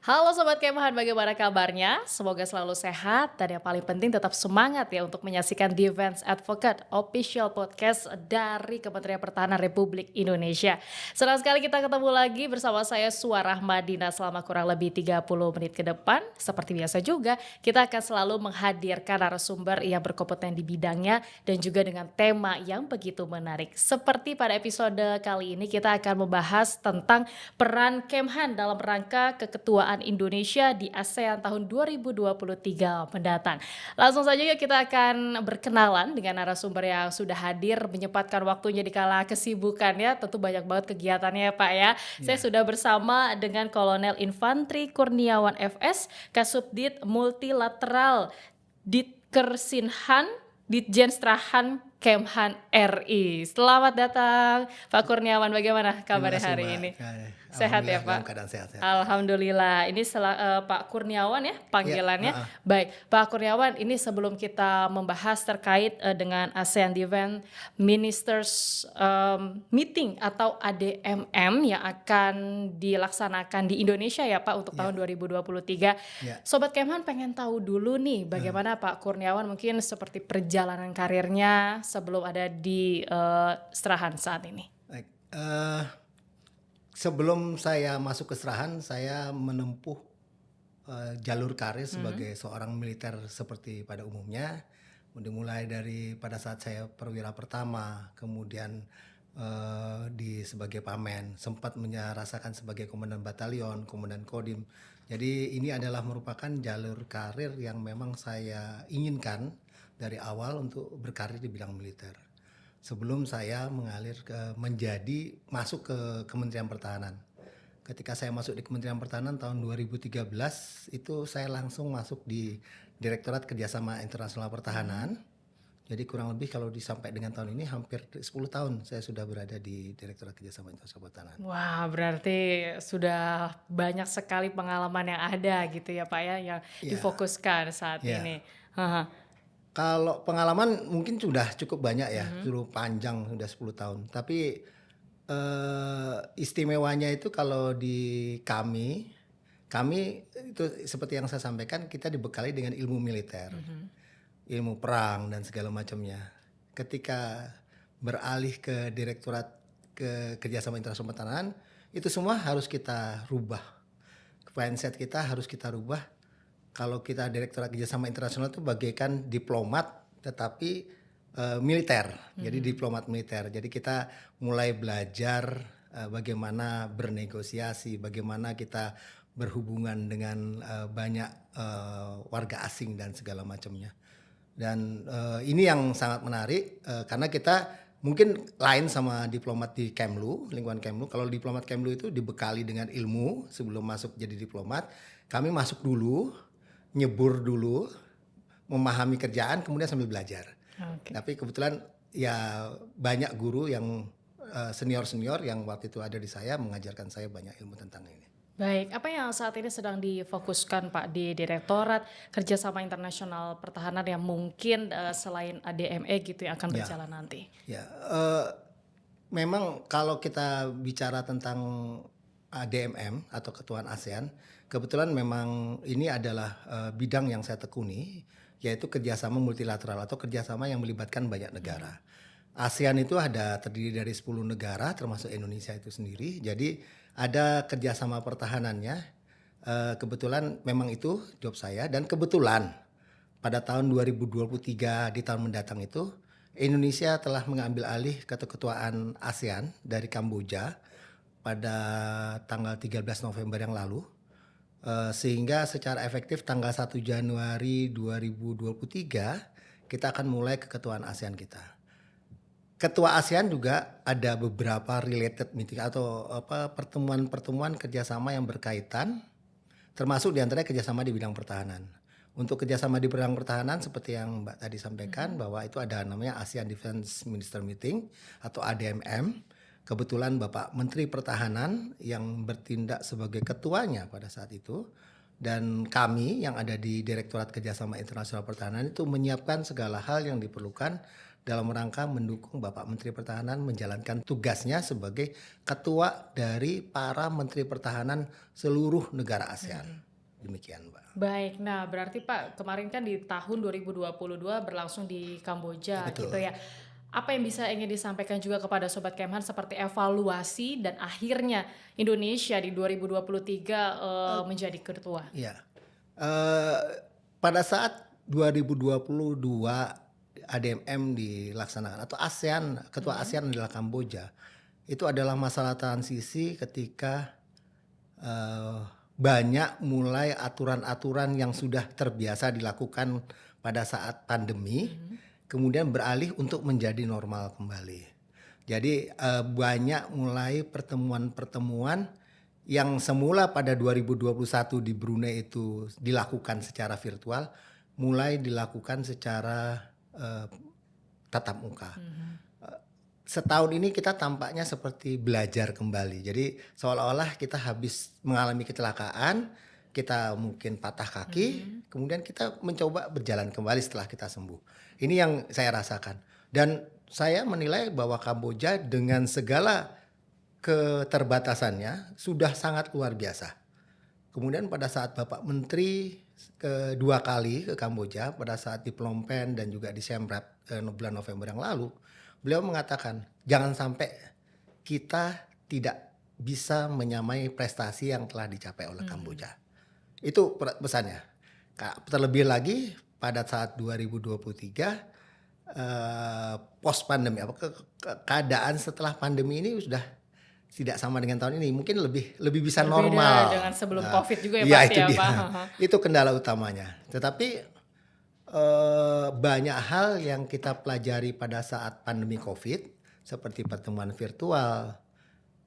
Halo Sobat Kemahan, bagaimana kabarnya? Semoga selalu sehat dan yang paling penting tetap semangat ya untuk menyaksikan Defense Advocate Official Podcast dari Kementerian Pertahanan Republik Indonesia. Senang sekali kita ketemu lagi bersama saya Suara Madina selama kurang lebih 30 menit ke depan. Seperti biasa juga kita akan selalu menghadirkan narasumber yang berkompeten di bidangnya dan juga dengan tema yang begitu menarik. Seperti pada episode kali ini kita akan membahas tentang peran Kemhan dalam rangka keketuaan Indonesia di ASEAN tahun 2023 mendatang. Langsung saja ya kita akan berkenalan dengan narasumber yang sudah hadir menyempatkan waktunya di kala kesibukan ya. Tentu banyak banget kegiatannya ya Pak ya. Saya sudah bersama dengan Kolonel Infantri Kurniawan FS, Kasubdit Multilateral Ditkersinhan Ditjen Strahan Kemhan RI. Selamat datang Pak Kurniawan, bagaimana kabarnya hari ini? Sehat ya Pak? Sehat. Alhamdulillah. Ini Pak Kurniawan ya panggilannya. Baik, Pak Kurniawan, ini sebelum kita membahas terkait dengan ASEAN Defense Ministers Meeting atau ADMM yang akan dilaksanakan di Indonesia ya Pak untuk tahun 2023. Sobat Kemhan pengen tahu dulu nih bagaimana Pak Kurniawan mungkin seperti perjalanan karirnya sebelum ada di Strahan saat ini. Baik. Sebelum saya masuk ke Strahan, saya menempuh jalur karir sebagai seorang militer seperti pada umumnya. Dimulai dari pada saat saya perwira pertama, kemudian sebagai pamen, sempat merasakan sebagai komandan batalion, komandan kodim. Jadi ini adalah merupakan jalur karir yang memang saya inginkan dari awal untuk berkarir di bidang militer. Sebelum saya masuk ke Kementerian Pertahanan. Ketika saya masuk di Kementerian Pertahanan tahun 2013, itu saya langsung masuk di Direktorat Kerjasama Internasional Pertahanan. Jadi kurang lebih kalau disampai dengan tahun ini hampir 10 tahun saya sudah berada di Direktorat Kerjasama Internasional Pertahanan. Wah, berarti sudah banyak sekali pengalaman yang ada gitu ya Pak ya, yang difokuskan saat ini. Kalau pengalaman mungkin sudah cukup banyak ya, cukup panjang, sudah 10 tahun. Tapi istimewanya itu kalau di kami itu seperti yang saya sampaikan, kita dibekali dengan ilmu militer, ilmu perang dan segala macamnya. Ketika beralih ke Direktorat Kerjasama Internasional Pertahanan, itu semua harus kita rubah. Mindset kita harus kita rubah. Kalau kita Direktorat Kerjasama Internasional itu bagaikan diplomat tetapi militer, jadi diplomat militer. Jadi kita mulai belajar bagaimana bernegosiasi, bagaimana kita berhubungan dengan banyak warga asing dan segala macamnya. Dan ini yang sangat menarik karena kita mungkin lain sama diplomat di Kemlu, lingkungan Kemlu. Kalau diplomat Kemlu itu dibekali dengan ilmu sebelum masuk jadi diplomat. Kami masuk dulu, nyebur dulu, memahami kerjaan, kemudian sambil belajar. Tapi kebetulan ya banyak guru yang senior-senior yang waktu itu ada di saya mengajarkan saya banyak ilmu tentang ini. Baik, apa yang saat ini sedang difokuskan Pak di Direktorat Kerjasama Internasional Pertahanan yang mungkin selain ADME gitu yang akan berjalan nanti? Memang kalau kita bicara tentang ADMM atau Ketuaan ASEAN, kebetulan memang ini adalah bidang yang saya tekuni, yaitu kerjasama multilateral atau kerjasama yang melibatkan banyak negara. ASEAN itu terdiri dari 10 negara termasuk Indonesia itu sendiri, jadi ada kerjasama pertahanannya. Kebetulan memang itu job saya, dan kebetulan pada tahun 2023 di tahun mendatang itu Indonesia telah mengambil alih keketuaan ASEAN dari Kamboja pada tanggal 13 November yang lalu. Sehingga secara efektif tanggal 1 Januari 2023 kita akan mulai keketuaan ASEAN kita. Ketua ASEAN juga ada beberapa related meeting atau pertemuan-pertemuan kerjasama yang berkaitan, termasuk diantaranya kerjasama di bidang pertahanan. Untuk kerjasama di bidang pertahanan seperti yang Mbak tadi sampaikan bahwa itu ada namanya ASEAN Defense Minister Meeting atau ADMM. Kebetulan Bapak Menteri Pertahanan yang bertindak sebagai ketuanya pada saat itu, dan kami yang ada di Direktorat Kerjasama Internasional Pertahanan itu menyiapkan segala hal yang diperlukan dalam rangka mendukung Bapak Menteri Pertahanan menjalankan tugasnya sebagai ketua dari para Menteri Pertahanan seluruh negara ASEAN. Demikian, Mbak. Baik, nah berarti Pak kemarin kan di tahun 2022 berlangsung di Kamboja Betul. gitu ya. Apa yang bisa ingin disampaikan juga kepada Sobat Kemhan seperti evaluasi dan akhirnya Indonesia di 2023 menjadi ketua? Iya. Eh, Pada saat 2022 ADMM dilaksanakan atau ASEAN, ketua ASEAN adalah Kamboja. Itu adalah masalah transisi ketika banyak mulai aturan-aturan yang sudah terbiasa dilakukan pada saat pandemi, kemudian beralih untuk menjadi normal kembali. Jadi banyak mulai pertemuan-pertemuan yang semula pada 2021 di Brunei itu dilakukan secara virtual, mulai dilakukan secara tatap muka. Setahun ini kita tampaknya seperti belajar kembali. Jadi seolah-olah kita habis mengalami kecelakaan, kita mungkin patah kaki, kemudian kita mencoba berjalan kembali setelah kita sembuh. Ini yang saya rasakan. Dan saya menilai bahwa Kamboja dengan segala keterbatasannya sudah sangat luar biasa. Kemudian pada saat Bapak Menteri kedua kali ke Kamboja, pada saat di Phnom Penh dan juga di Siem Reap bulan November yang lalu, beliau mengatakan jangan sampai kita tidak bisa menyamai prestasi yang telah dicapai oleh Kamboja. Itu pesannya. Terlebih lagi pada saat 2023 post pandemi, keadaan setelah pandemi ini sudah tidak sama dengan tahun ini, mungkin lebih bisa Berbeda normal dengan sebelum COVID juga ya iya, pasti itu ya dia. Pak. Itu kendala utamanya. Tetapi banyak hal yang kita pelajari pada saat pandemi COVID seperti pertemuan virtual.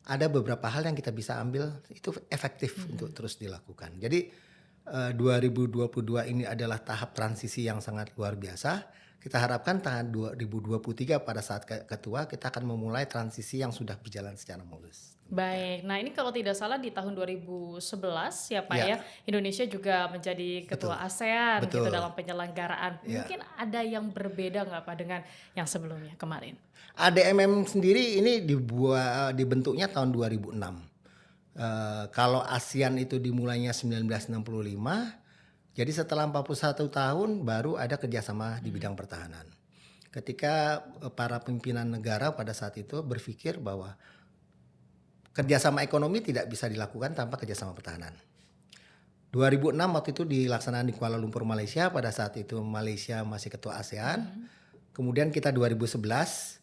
Ada beberapa hal yang kita bisa ambil itu efektif untuk terus dilakukan. Jadi 2022 ini adalah tahap transisi yang sangat luar biasa. Kita harapkan tahun 2023 pada saat ketua kita akan memulai transisi yang sudah berjalan secara mulus. Baik, nah ini kalau tidak salah di tahun 2011 ya Pak Ya. ya, Indonesia juga menjadi ketua Betul. ASEAN gitu Betul. dalam penyelenggaraan. Ya. Mungkin ada yang berbeda nggak Pak dengan yang sebelumnya kemarin? ADMM sendiri ini dibentuknya tahun 2006. Kalau ASEAN itu dimulainya 1965, jadi setelah 41 tahun baru ada kerjasama di bidang pertahanan. Ketika para pimpinan negara pada saat itu berpikir bahwa kerjasama ekonomi tidak bisa dilakukan tanpa kerjasama pertahanan. 2006 waktu itu dilaksanakan di Kuala Lumpur, Malaysia. Pada saat itu Malaysia masih ketua ASEAN. Kemudian kita 2011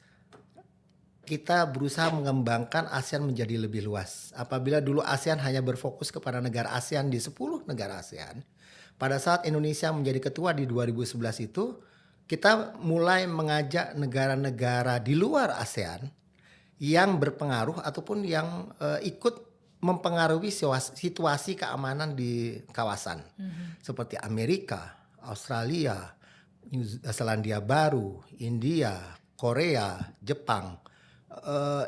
kita berusaha mengembangkan ASEAN menjadi lebih luas. Apabila dulu ASEAN hanya berfokus kepada negara ASEAN di 10 negara ASEAN, pada saat Indonesia menjadi ketua di 2011 itu, kita mulai mengajak negara-negara di luar ASEAN yang berpengaruh ataupun yang ikut mempengaruhi situasi keamanan di kawasan. Seperti Amerika, Australia, Selandia Baru, India, Korea, Jepang,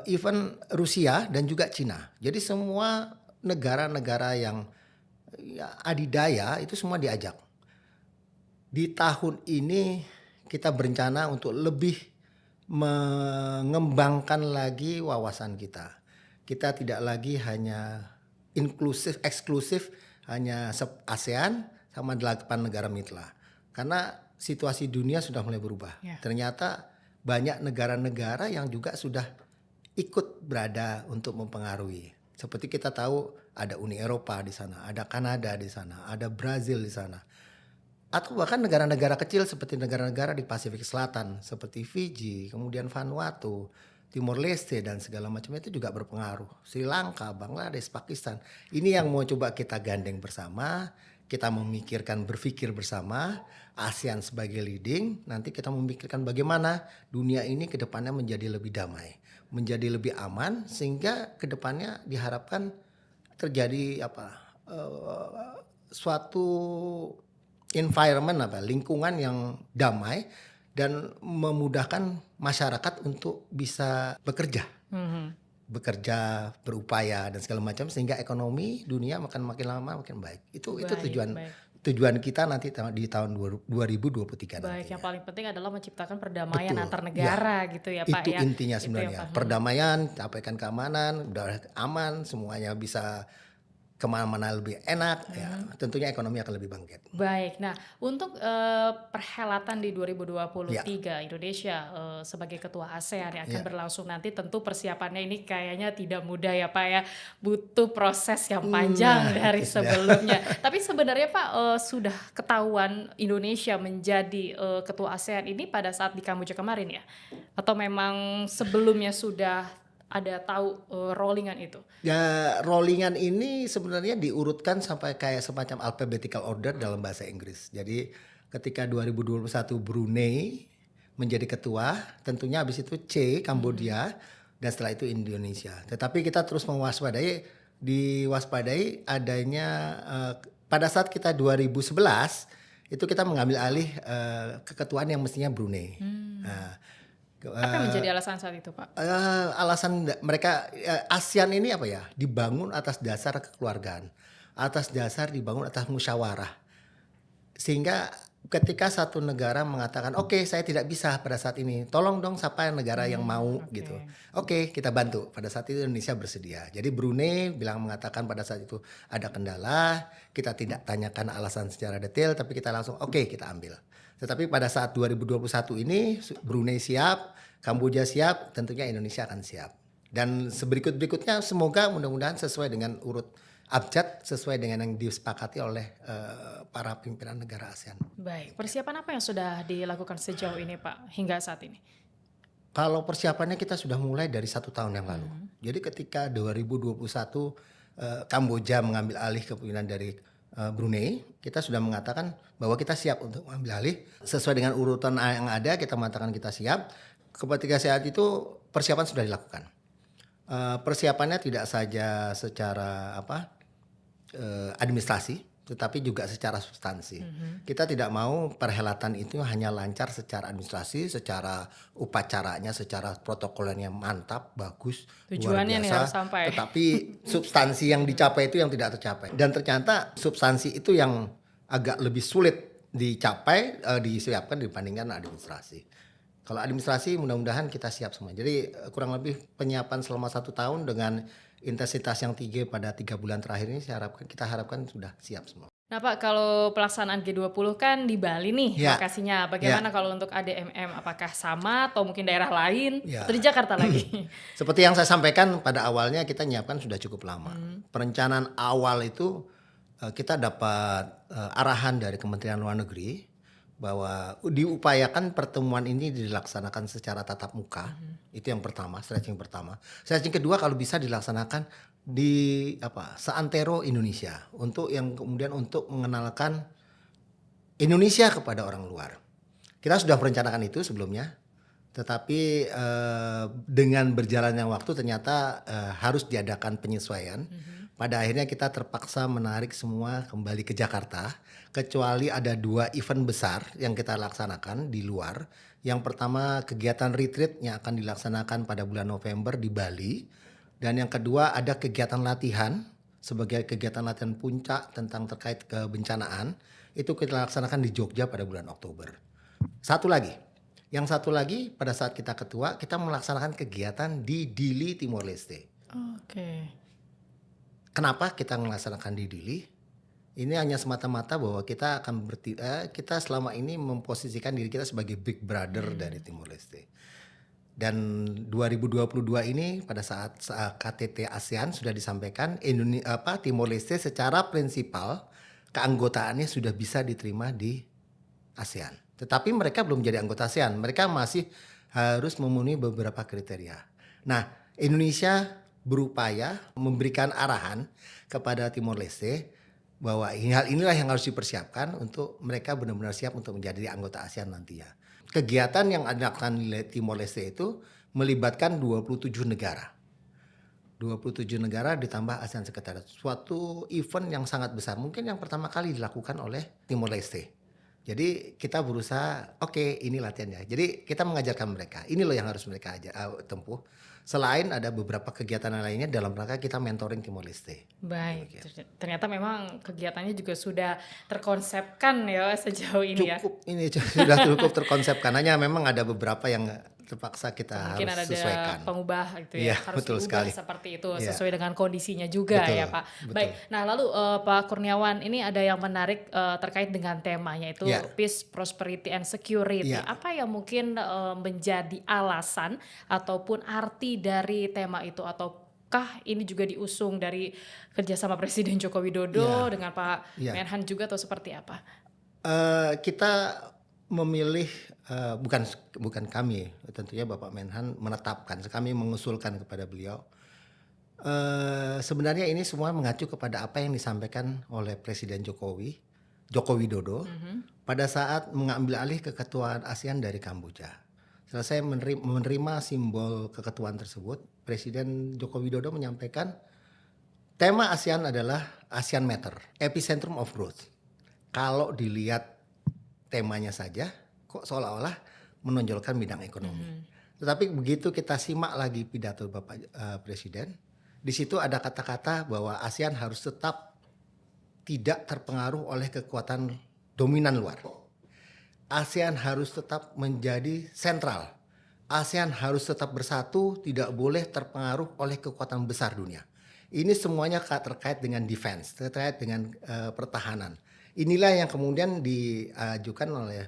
even Rusia dan juga Cina. Jadi semua negara-negara yang adidaya itu semua diajak. Di tahun ini kita berencana untuk lebih mengembangkan lagi wawasan kita. Kita tidak lagi hanya eksklusif hanya ASEAN sama 8 negara mitra. Karena situasi dunia sudah mulai berubah. Ternyata banyak negara-negara yang juga sudah ikut berada untuk mempengaruhi. Seperti kita tahu ada Uni Eropa di sana, ada Kanada di sana, ada Brazil di sana. Atau bahkan negara-negara kecil seperti negara-negara di Pasifik Selatan seperti Fiji, kemudian Vanuatu, Timor Leste dan segala macam itu juga berpengaruh. Sri Lanka, Bangladesh, Pakistan. Ini yang mau coba kita gandeng bersama, kita berpikir bersama, ASEAN sebagai leading, nanti kita memikirkan bagaimana dunia ini ke depannya menjadi lebih damai, menjadi lebih aman, sehingga ke depannya diharapkan terjadi suatu environment lingkungan yang damai dan memudahkan masyarakat untuk bisa bekerja. Bekerja, berupaya dan segala macam sehingga ekonomi dunia makin lama makin baik. Itu tujuan kita nanti di tahun 2023 Baik, nantinya. yang paling penting adalah menciptakan perdamaian Betul, antar ya. negara gitu ya Pak Itu ya. intinya Itu yang sebenarnya. Pak. Perdamaian, capaikan keamanan, udah aman, semuanya bisa kemana-mana lebih enak, ya tentunya ekonomi akan lebih bangkit. Baik, nah untuk perhelatan di 2023 Indonesia sebagai ketua ASEAN yang akan berlangsung nanti, tentu persiapannya ini kayaknya tidak mudah ya Pak ya, butuh proses yang panjang dari sebelumnya. Tapi sebenarnya Pak sudah ketahuan Indonesia menjadi ketua ASEAN ini pada saat di Kamboja kemarin ya? Atau memang sebelumnya sudah ada tahu rollingan itu? Ya, rollingan ini sebenarnya diurutkan sampai kayak semacam alphabetical order dalam bahasa Inggris. Jadi ketika 2021 Brunei menjadi ketua, tentunya habis itu C Kamboja dan setelah itu Indonesia. Tetapi kita terus diwaspadai adanya pada saat kita 2011 itu kita mengambil alih keketuaan yang mestinya Brunei. Apa yang menjadi alasan saat itu Pak? Alasan mereka ASEAN ini apa ya, dibangun atas dasar kekeluargaan, atas dasar dibangun atas musyawarah, sehingga ketika satu negara mengatakan oke, saya tidak bisa pada saat ini, tolong dong siapa negara yang mau gitu, oke, kita bantu. Pada saat itu Indonesia bersedia. Jadi Brunei mengatakan pada saat itu ada kendala, kita tidak tanyakan alasan secara detail, tapi kita langsung oke, kita ambil. Tetapi pada saat 2021 ini Brunei siap, Kamboja siap, tentunya Indonesia akan siap. Dan berikutnya semoga mudah-mudahan sesuai dengan urut abjad, sesuai dengan yang disepakati oleh para pimpinan negara ASEAN. Baik, persiapan apa yang sudah dilakukan sejauh ini Pak hingga saat ini? Kalau persiapannya kita sudah mulai dari 1 tahun yang lalu. Jadi ketika 2021 Kamboja mengambil alih kepemimpinan dari Brunei, kita sudah mengatakan bahwa kita siap untuk mengambil alih sesuai dengan urutan yang ada. Kita mengatakan kita siap. Ketika saat itu persiapan sudah dilakukan. Persiapannya tidak saja secara administrasi, tetapi juga secara substansi. Kita tidak mau perhelatan itu hanya lancar secara administrasi, secara upacaranya, secara protokolnya mantap, bagus, Tujuannya luar nih biasa, harus sampai. tetapi substansi yang dicapai itu yang tidak tercapai. Dan ternyata substansi itu yang agak lebih sulit dicapai, disiapkan dibandingkan administrasi. Kalau administrasi mudah-mudahan kita siap semua. Jadi kurang lebih penyiapan selama 1 tahun dengan intensitas yang tinggi pada 3 bulan terakhir ini kita harapkan sudah siap semua. Nah Pak, kalau pelaksanaan G20 kan di Bali nih lokasinya. Bagaimana kalau untuk ADMM? Apakah sama atau mungkin daerah lain? Atau di Jakarta lagi? Seperti yang saya sampaikan pada awalnya, kita nyiapkan sudah cukup lama. Perencanaan awal itu kita dapat arahan dari Kementerian Luar Negeri bahwa diupayakan pertemuan ini dilaksanakan secara tatap muka. Itu yang pertama, stretching pertama. Stretching kedua kalau bisa dilaksanakan di seantero Indonesia untuk yang kemudian untuk mengenalkan Indonesia kepada orang luar. Kita sudah merencanakan itu sebelumnya, tetapi dengan berjalannya waktu ternyata harus diadakan penyesuaian. Pada akhirnya kita terpaksa menarik semua kembali ke Jakarta, kecuali ada 2 event besar yang kita laksanakan di luar. Yang pertama kegiatan retreat yang akan dilaksanakan pada bulan November di Bali. Dan yang kedua ada kegiatan latihan sebagai kegiatan latihan puncak tentang terkait kebencanaan. Itu kita laksanakan di Jogja pada bulan Oktober. Yang satu lagi pada saat kita ketua, kita melaksanakan kegiatan di Dili, Timor Leste. Kenapa kita melaksanakan di Dili? Ini hanya semata-mata bahwa kita akan kita selama ini memposisikan diri kita sebagai big brother dari Timor Leste. Dan 2022 ini pada saat KTT ASEAN sudah disampaikan Timor Leste secara prinsipal keanggotaannya sudah bisa diterima di ASEAN. Tetapi mereka belum jadi anggota ASEAN, mereka masih harus memenuhi beberapa kriteria. Nah, Indonesia berupaya memberikan arahan kepada Timor Leste bahwa hal inilah yang harus dipersiapkan untuk mereka benar-benar siap untuk menjadi anggota ASEAN nantinya. Kegiatan yang dilakukan di Timor Leste itu melibatkan 27 negara. 27 negara ditambah ASEAN Sekretariat. Suatu event yang sangat besar. Mungkin yang pertama kali dilakukan oleh Timor Leste. Jadi kita berusaha, oke, ini latihannya. Jadi kita mengajarkan mereka, ini loh yang harus mereka tempuh. Selain ada beberapa kegiatan lainnya dalam rangka kita mentoring Timor Leste. Baik, ternyata memang kegiatannya juga sudah terkonsepkan ya sejauh ini ya. Sudah cukup terkonsepkan. Hanya memang ada beberapa yang terpaksa kita Mungkin harus ada sesuaikan. pengubah gitu ya, Iya, harus betul diubah sekali. seperti itu Iya. sesuai dengan kondisinya juga Betul, ya Pak. betul. Baik, nah lalu Pak Kurniawan ini ada yang menarik terkait dengan temanya itu Iya. Peace, Prosperity and Security. Iya. Apa yang mungkin menjadi alasan ataupun arti dari tema itu, ataukah ini juga diusung dari kerjasama Presiden Joko Widodo Iya. dengan Pak Iya. Menhan juga atau seperti apa? Kita memilih bukan kami, tentunya Bapak Menhan menetapkan, kami mengusulkan kepada beliau. Sebenarnya ini semua mengacu kepada apa yang disampaikan oleh Presiden Joko Widodo pada saat mengambil alih keketuaan ASEAN dari Kamboja. Setelah saya menerima simbol keketuaan tersebut, Presiden Joko Widodo menyampaikan tema ASEAN adalah ASEAN Matter, epicentrum of growth. Kalau dilihat temanya saja, kok seolah-olah menonjolkan bidang ekonomi. Tetapi begitu kita simak lagi pidato Bapak Presiden, di situ ada kata-kata bahwa ASEAN harus tetap tidak terpengaruh oleh kekuatan dominan luar. ASEAN harus tetap menjadi sentral. ASEAN harus tetap bersatu, tidak boleh terpengaruh oleh kekuatan besar dunia. Ini semuanya terkait dengan defense, terkait dengan pertahanan. Inilah yang kemudian diajukan oleh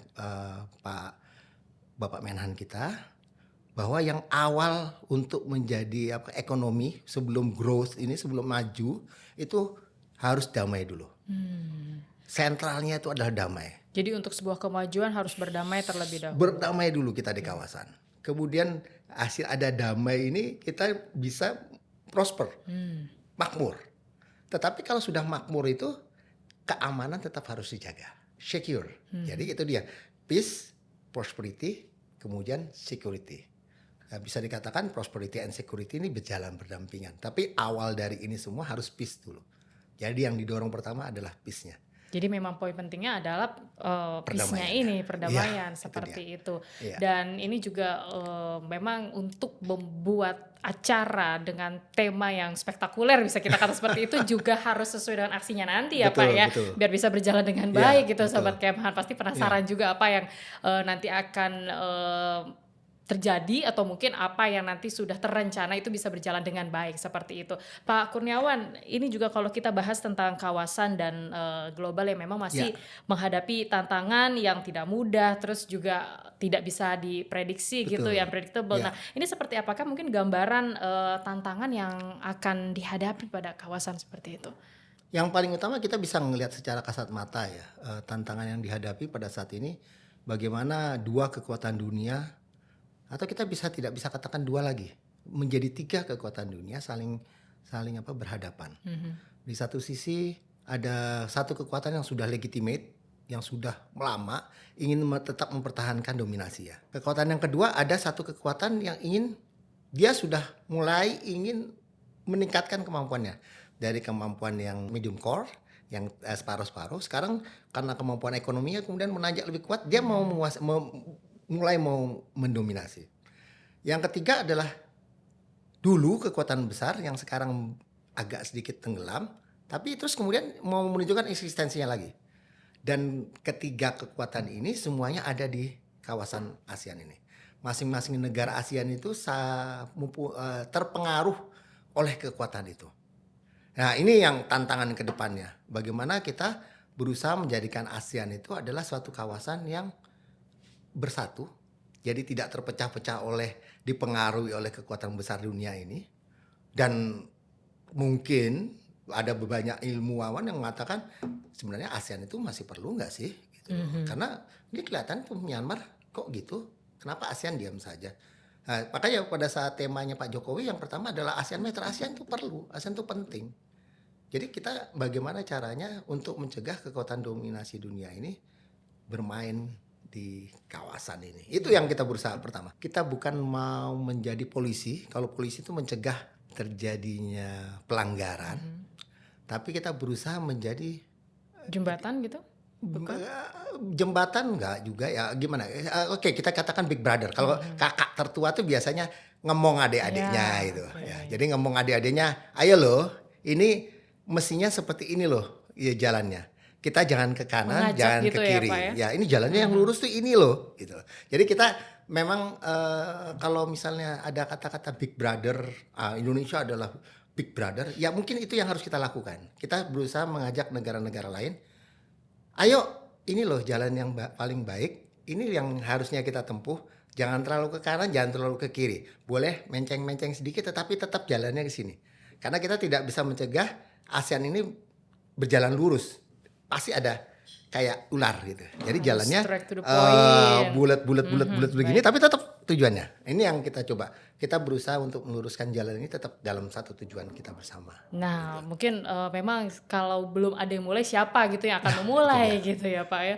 Bapak Menhan kita, bahwa yang awal untuk menjadi ekonomi sebelum growth ini, sebelum maju itu harus damai dulu. Sentralnya itu adalah damai. Jadi untuk sebuah kemajuan harus berdamai terlebih dahulu. Berdamai dulu kita di kawasan. Kemudian hasil ada damai ini kita bisa prosper, makmur. Tetapi kalau sudah makmur itu keamanan tetap harus dijaga, secure. Jadi itu dia, peace, prosperity, kemudian security. Bisa dikatakan prosperity and security ini berjalan berdampingan. Tapi awal dari ini semua harus peace dulu. Jadi yang didorong pertama adalah peace-nya. Jadi memang poin pentingnya adalah peace-nya ini, perdamaian, seperti itu. Iya. Dan ini juga memang untuk membuat acara dengan tema yang spektakuler, bisa kita kata seperti itu, juga harus sesuai dengan aksinya nanti ya Betul, Pak ya, betul. biar bisa berjalan dengan Iya, baik gitu. betul. Sobat Kemhan pasti penasaran juga apa yang nanti akan terjadi, atau mungkin apa yang nanti sudah terencana itu bisa berjalan dengan baik seperti itu. Pak Kurniawan, ini juga kalau kita bahas tentang kawasan dan global yang memang masih menghadapi tantangan yang tidak mudah, terus juga tidak bisa diprediksi gitu, Betul. yang predictable. Ya. Nah, ini seperti apakah mungkin gambaran tantangan yang akan dihadapi pada kawasan seperti itu? Yang paling utama kita bisa melihat secara kasat mata ya, tantangan yang dihadapi pada saat ini, bagaimana dua kekuatan dunia, atau kita tidak bisa katakan dua lagi, menjadi tiga kekuatan dunia saling berhadapan. Di satu sisi ada satu kekuatan yang sudah legitimate, yang sudah lama ingin tetap mempertahankan dominasi ya. Kekuatan yang kedua, ada satu kekuatan yang dia sudah mulai ingin meningkatkan kemampuannya dari kemampuan yang medium core, yang separuh-separuh. Sekarang karena kemampuan ekonominya kemudian menanjak lebih kuat, dia mulai mau mendominasi. Yang ketiga adalah dulu kekuatan besar yang sekarang agak sedikit tenggelam, tapi terus kemudian mau menunjukkan eksistensinya lagi. Dan ketiga kekuatan ini semuanya ada di kawasan ASEAN ini. Masing-masing negara ASEAN itu terpengaruh oleh kekuatan itu. Nah, ini yang tantangan ke depannya. Bagaimana kita berusaha menjadikan ASEAN itu adalah suatu kawasan yang bersatu, jadi tidak terpecah-pecah dipengaruhi oleh kekuatan besar dunia ini. Dan mungkin ada banyak ilmuwan yang mengatakan sebenarnya ASEAN itu masih perlu nggak sih? Gitu. Karena ini kelihatan tuh Myanmar kok gitu, kenapa ASEAN diam saja? Nah, makanya pada saat temanya Pak Jokowi yang pertama adalah ASEAN Matter, ASEAN itu perlu, ASEAN itu penting. Jadi kita bagaimana caranya untuk mencegah kekuatan dominasi dunia ini bermain di kawasan ini. Itu yang kita berusaha pertama. Kita bukan mau menjadi polisi. Kalau polisi itu mencegah terjadinya pelanggaran, tapi kita berusaha menjadi Jembatan gitu? Bukan? jembatan enggak juga ya gimana? Oke, kita katakan big brother. Kalau kakak tertua tuh biasanya ngemong adik-adiknya Ya, gitu. oke. Ya, jadi ngomong adik-adiknya, ayo loh, ini mestinya seperti ini loh, ya jalannya. Kita jangan ke kanan, Mengajak jangan gitu ke ya, kiri. Pak, ya? Ya, ini jalannya yang lurus tuh ini loh, gitu. Jadi kita memang kalau misalnya ada kata-kata big brother, Indonesia adalah big brother, ya mungkin itu yang harus kita lakukan. Kita berusaha mengajak negara-negara lain, ayo ini loh jalan yang paling baik, ini yang harusnya kita tempuh. Jangan terlalu ke kanan, jangan terlalu ke kiri. Boleh menceng-menceng sedikit tetapi tetap jalannya ke sini. Karena kita tidak bisa mencegah ASEAN ini berjalan lurus. Pasti ada kayak ular gitu. Jadi jalannya Straight to the point. bulat begini tapi tetap tujuannya. Ini yang kita coba. Kita berusaha untuk meluruskan jalan ini tetap dalam satu tujuan kita bersama. Nah, mungkin memang kalau belum ada yang mulai siapa gitu yang akan memulai gitu ya, Pak, ya.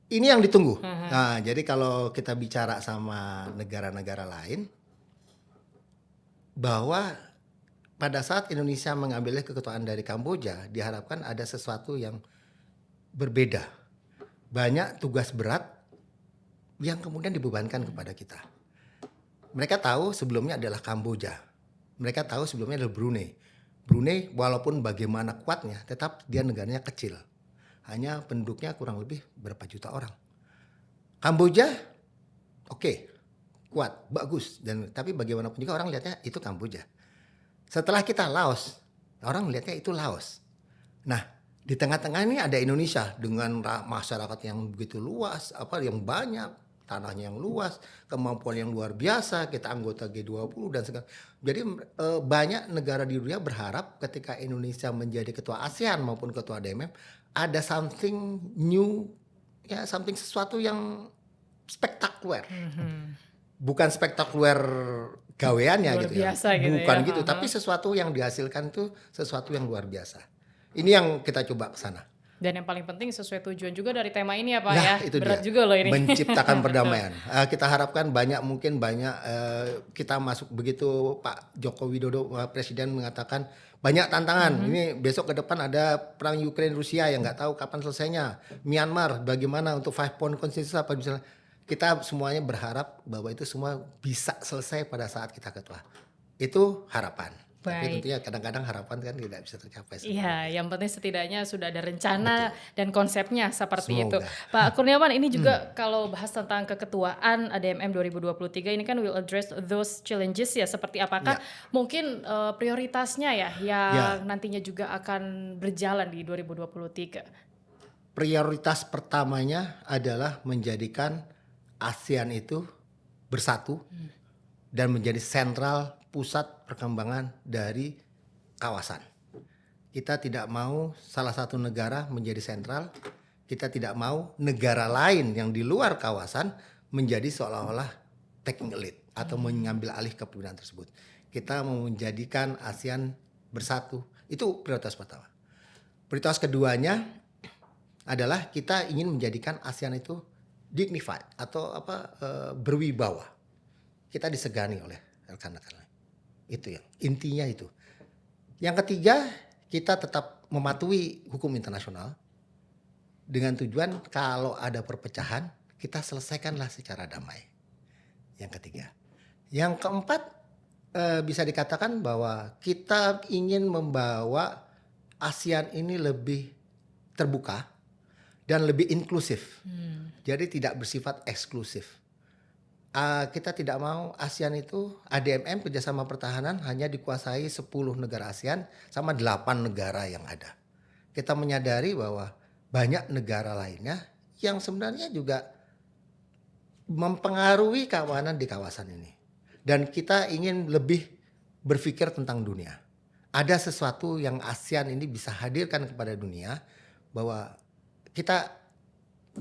Ini yang ditunggu. Nah, jadi kalau kita bicara sama negara-negara lain, bahwa pada saat Indonesia mengambil keketuaan dari Kamboja, diharapkan ada sesuatu yang berbeda. Banyak tugas berat yang kemudian dibebankan kepada kita. Mereka tahu sebelumnya adalah Kamboja. Mereka tahu sebelumnya adalah Brunei. Brunei walaupun bagaimana kuatnya, tetap dia negaranya kecil. Hanya penduduknya kurang lebih berapa juta orang. Kamboja, oke, kuat, bagus. Tapi bagaimanapun juga orang lihatnya itu Kamboja. Setelah kita Laos, orang melihatnya itu Laos. Nah, di tengah-tengah ini ada Indonesia dengan masyarakat yang begitu luas, yang banyak, tanahnya yang luas, kemampuan yang luar biasa, kita anggota G20 dan segala. Jadi banyak negara di dunia berharap ketika Indonesia menjadi ketua ASEAN maupun ketua DMM, ada something new, ya something sesuatu yang spektakuler. Bukan spektakuler gaweannya Luar gitu ya. biasa gitu Bukan ya. gitu, tapi sesuatu yang dihasilkan itu sesuatu yang luar biasa. Ini yang kita coba ke sana. Dan yang paling penting sesuai tujuan juga dari tema ini ya, Pak, Nah, ya. itu Berat dia. juga loh ini. Menciptakan perdamaian. Kita harapkan mungkin banyak kita masuk begitu Pak Joko Widodo Presiden mengatakan banyak tantangan. Ini besok ke depan ada perang Ukraina Rusia yang nggak tahu kapan selesainya. Myanmar bagaimana untuk 5 point consensus apa misalnya. Kita semuanya berharap bahwa itu semua bisa selesai pada saat kita ketua. Itu harapan. Tapi Baik. tentunya kadang-kadang harapan kan tidak bisa tercapai. Iya, yang penting setidaknya sudah ada rencana dan konsepnya seperti itu. Semoga. Pak Kurniawan, ini juga kalau bahas tentang keketuaan ADMM 2023 ini kan will address those challenges ya, seperti apakah mungkin prioritasnya ya yang nantinya juga akan berjalan di 2023? Prioritas pertamanya adalah menjadikan ASEAN itu bersatu dan menjadi sentral pusat perkembangan dari kawasan. Kita tidak mau salah satu negara menjadi sentral, kita tidak mau negara lain yang di luar kawasan menjadi seolah-olah taking a lead atau mengambil alih kepemimpinan tersebut. Kita mau menjadikan ASEAN bersatu, itu prioritas pertama. Prioritas keduanya adalah kita ingin menjadikan ASEAN itu dignified atau berwibawa. Kita disegani oleh rekan-rekan lain. Itu yang intinya itu. Yang ketiga, kita tetap mematuhi hukum internasional dengan tujuan kalau ada perpecahan kita selesaikanlah secara damai. Yang ketiga. Yang keempat, bisa dikatakan bahwa kita ingin membawa ASEAN ini lebih terbuka dan lebih inklusif. Jadi tidak bersifat eksklusif. Kita tidak mau ASEAN itu ADMM kerjasama pertahanan hanya dikuasai 10 negara ASEAN sama 8 negara yang ada. Kita menyadari bahwa banyak negara lainnya yang sebenarnya juga mempengaruhi keamanan di kawasan ini. Dan kita ingin lebih berpikir tentang dunia. Ada sesuatu yang ASEAN ini bisa hadirkan kepada dunia bahwa kita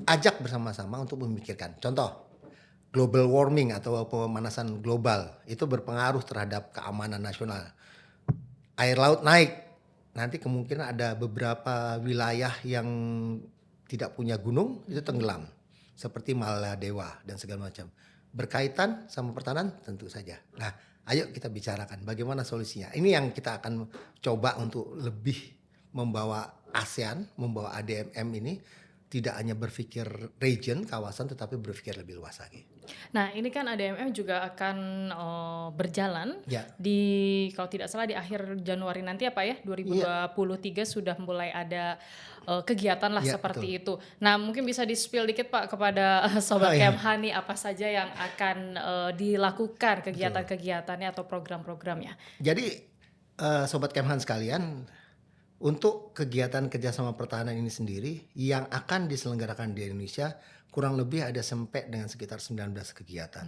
ajak bersama-sama untuk memikirkan. Contoh, global warming atau pemanasan global itu berpengaruh terhadap keamanan nasional. Air laut naik, nanti kemungkinan ada beberapa wilayah yang tidak punya gunung itu tenggelam, seperti Maladewa dan segala macam. Berkaitan sama pertahanan tentu saja. Nah, Ayo kita bicarakan bagaimana solusinya. Ini yang kita akan coba untuk lebih membawa ASEAN, membawa ADMM ini tidak hanya berpikir region, kawasan, tetapi berpikir lebih luas lagi. Nah, ini kan ADMM juga akan berjalan Ya, kalau tidak salah di akhir Januari nanti ya Pak ya, iya, 2023 sudah mulai ada kegiatan lah iya betul. seperti itu. Nah, mungkin bisa di-spill dikit Pak kepada Oh Sobat ya, Kemhan nih apa saja yang akan dilakukan betul. kegiatan-kegiatannya atau program-programnya. Jadi Sobat Kemhan sekalian, untuk kegiatan kerjasama pertahanan ini sendiri yang akan diselenggarakan di Indonesia kurang lebih ada sampai dengan sekitar 19 kegiatan.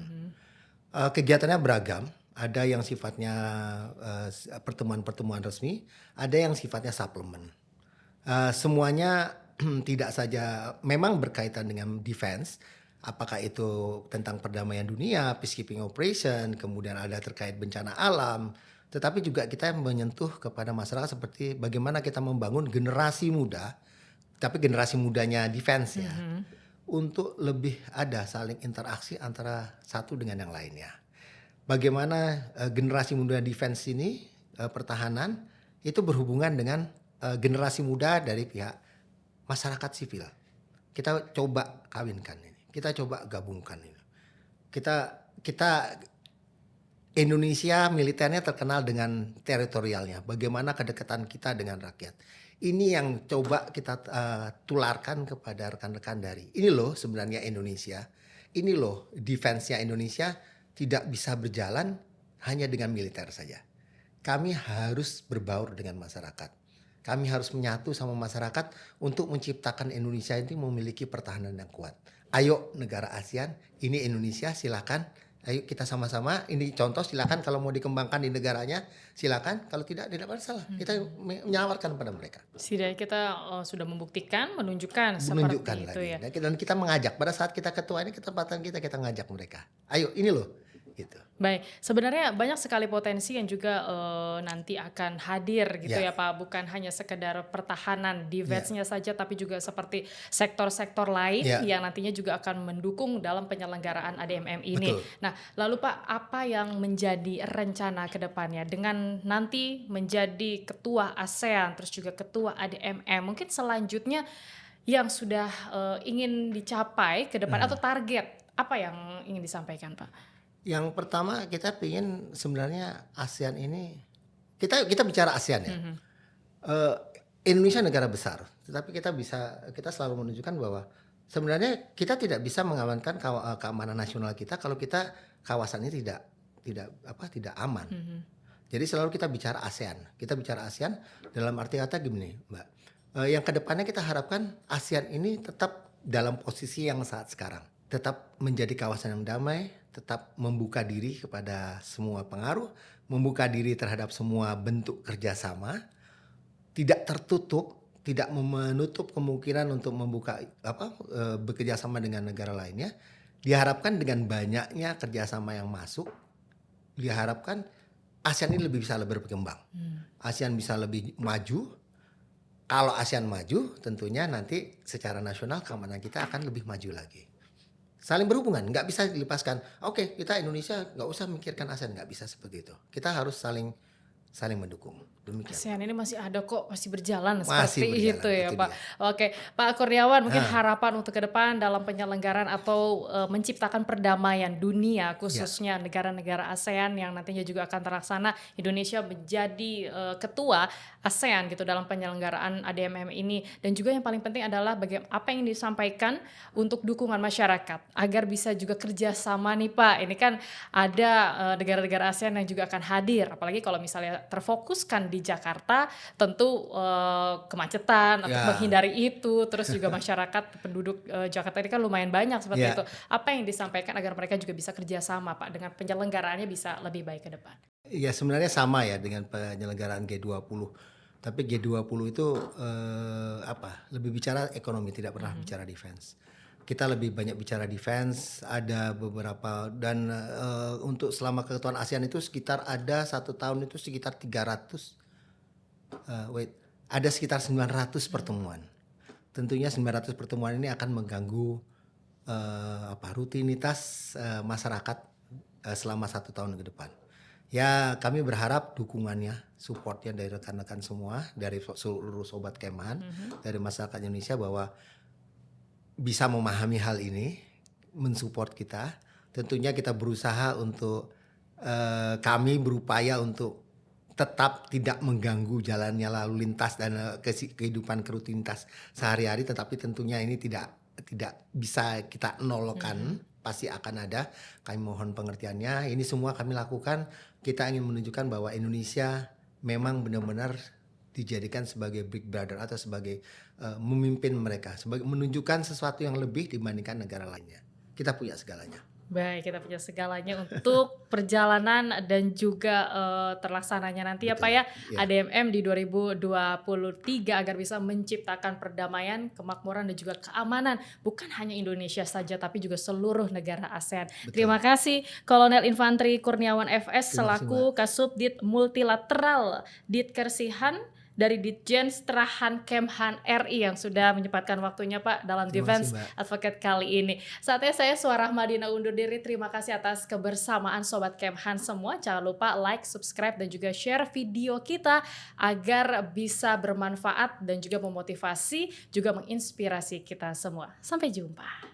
Kegiatannya beragam, ada yang sifatnya pertemuan-pertemuan resmi, ada yang sifatnya suplemen. Semuanya tidak saja memang berkaitan dengan defense, apakah itu tentang perdamaian dunia, peacekeeping operation, kemudian ada terkait bencana alam, tetapi juga kita menyentuh kepada masyarakat seperti bagaimana kita membangun generasi muda, tapi generasi mudanya defense ya, untuk lebih ada saling interaksi antara satu dengan yang lainnya. Bagaimana generasi muda defense ini, pertahanan, itu berhubungan dengan generasi muda dari pihak masyarakat sipil. Kita coba kawinkan ini, kita coba gabungkan ini. Kita Indonesia militernya terkenal dengan teritorialnya, bagaimana kedekatan kita dengan rakyat. Ini yang coba kita tularkan kepada rekan-rekan dari, ini loh sebenarnya Indonesia, ini loh defense-nya Indonesia tidak bisa berjalan hanya dengan militer saja. Kami harus berbaur dengan masyarakat. Kami harus menyatu sama masyarakat untuk menciptakan Indonesia ini memiliki pertahanan yang kuat. Ayo negara ASEAN, ini Indonesia silakan. Ayo kita sama-sama, ini contoh silakan kalau mau dikembangkan di negaranya, silakan. Kalau tidak masalah. Kita menawarkan pada mereka. Setidaknya kita sudah membuktikan, menunjukkan Menunjukkan seperti itu lagi. ya. Dan kita mengajak, pada saat kita ketua ini kesempatan kita ngajak mereka. Ayo ini loh. Gitu. Baik, sebenarnya banyak sekali potensi yang juga nanti akan hadir gitu ya Ya, Pak, bukan hanya sekedar pertahanan ya, defense-nya saja, tapi juga seperti sektor-sektor lain ya, yang nantinya juga akan mendukung dalam penyelenggaraan ADMM ini. betul. Nah, lalu Pak, apa yang menjadi rencana ke depannya dengan nanti menjadi ketua ASEAN, terus juga ketua ADMM, mungkin selanjutnya yang sudah ingin dicapai ke depan atau target apa yang ingin disampaikan Pak? Yang pertama kita ingin sebenarnya ASEAN ini, kita bicara ASEAN ya. Eh, Indonesia negara besar, tetapi kita selalu menunjukkan bahwa sebenarnya kita tidak bisa mengamankan keamanan nasional kita kalau kita kawasan ini tidak aman. Jadi selalu kita bicara ASEAN. Kita bicara ASEAN dalam arti kata gini, Mbak. Yang kedepannya kita harapkan ASEAN ini tetap dalam posisi yang saat sekarang, tetap menjadi kawasan yang damai, tetap membuka diri kepada semua pengaruh, membuka diri terhadap semua bentuk kerjasama, tidak tertutup, tidak menutup kemungkinan untuk bekerja sama dengan negara lainnya. Diharapkan dengan banyaknya kerjasama yang masuk, diharapkan ASEAN ini bisa lebih berkembang. ASEAN bisa lebih maju. Kalau ASEAN maju, tentunya nanti secara nasional keamanan kita akan lebih maju lagi. Saling berhubungan, nggak bisa dilepaskan. Oke, kita Indonesia nggak usah mikirkan ASEAN, nggak bisa seperti itu. Kita harus saling mendukung. Demikian. ASEAN ini masih ada kok, masih berjalan Masih seperti berjalan, itu ya itu Pak. dia. Oke, Pak Kurniawan mungkin Ah, harapan untuk ke depan dalam penyelenggaraan atau menciptakan perdamaian dunia ya, khususnya negara-negara ASEAN yang nantinya juga akan terlaksana, Indonesia menjadi ketua ASEAN gitu dalam penyelenggaraan ADMM ini, dan juga yang paling penting adalah apa yang disampaikan untuk dukungan masyarakat agar bisa juga kerjasama nih Pak. Ini kan ada negara-negara ASEAN yang juga akan hadir, apalagi kalau misalnya terfokuskan di Jakarta, tentu kemacetan atau ya, menghindari itu, terus juga masyarakat penduduk Jakarta ini kan lumayan banyak seperti ya. itu. Apa yang disampaikan agar mereka juga bisa kerjasama Pak dengan penyelenggaraannya bisa lebih baik ke depan? Ya sebenarnya sama ya dengan penyelenggaraan G20. Tapi G20 itu lebih bicara ekonomi, tidak pernah bicara defense. Kita lebih banyak bicara defense, ada beberapa dan untuk selama keketuaan ASEAN itu sekitar ada 1 tahun itu sekitar 300 ada sekitar 900 pertemuan. Tentunya 900 pertemuan ini akan mengganggu rutinitas masyarakat selama 1 tahun ke depan. Ya, kami berharap dukungannya, supportnya dari rekan-rekan semua, dari seluruh sobat Kemhan, dari masyarakat Indonesia bahwa bisa memahami hal ini, mensupport kita. Tentunya kita berusaha untuk kami berupaya untuk tetap tidak mengganggu jalannya lalu lintas dan kehidupan rutinitas sehari-hari, tetapi tentunya ini tidak bisa kita nolkan, pasti akan ada. Kami mohon pengertiannya. Ini semua kami lakukan, kita ingin menunjukkan bahwa Indonesia memang benar-benar dijadikan sebagai big brother atau sebagai memimpin mereka, sebagai menunjukkan sesuatu yang lebih dibandingkan negara lainnya. Kita punya segalanya. Baik, kita punya segalanya untuk perjalanan dan juga terlaksananya nanti ya Pak ya, ADMM di 2023 agar bisa menciptakan perdamaian, kemakmuran dan juga keamanan bukan hanya Indonesia saja tapi juga seluruh negara ASEAN. Betul. Terima kasih Kolonel Infantri Kurniawan FS Terima kasih, selaku Kasubdit Multilateral Ditkersihan dari Ditjen Strahan Kemhan RI yang sudah menyempatkan waktunya Pak dalam Terima Defense kasih, Mbak. Advocate kali ini. Saatnya saya Suara Madina undur diri. Terima kasih atas kebersamaan Sobat Kemhan semua. Jangan lupa like, subscribe dan juga share video kita agar bisa bermanfaat dan juga memotivasi, juga menginspirasi kita semua. Sampai jumpa.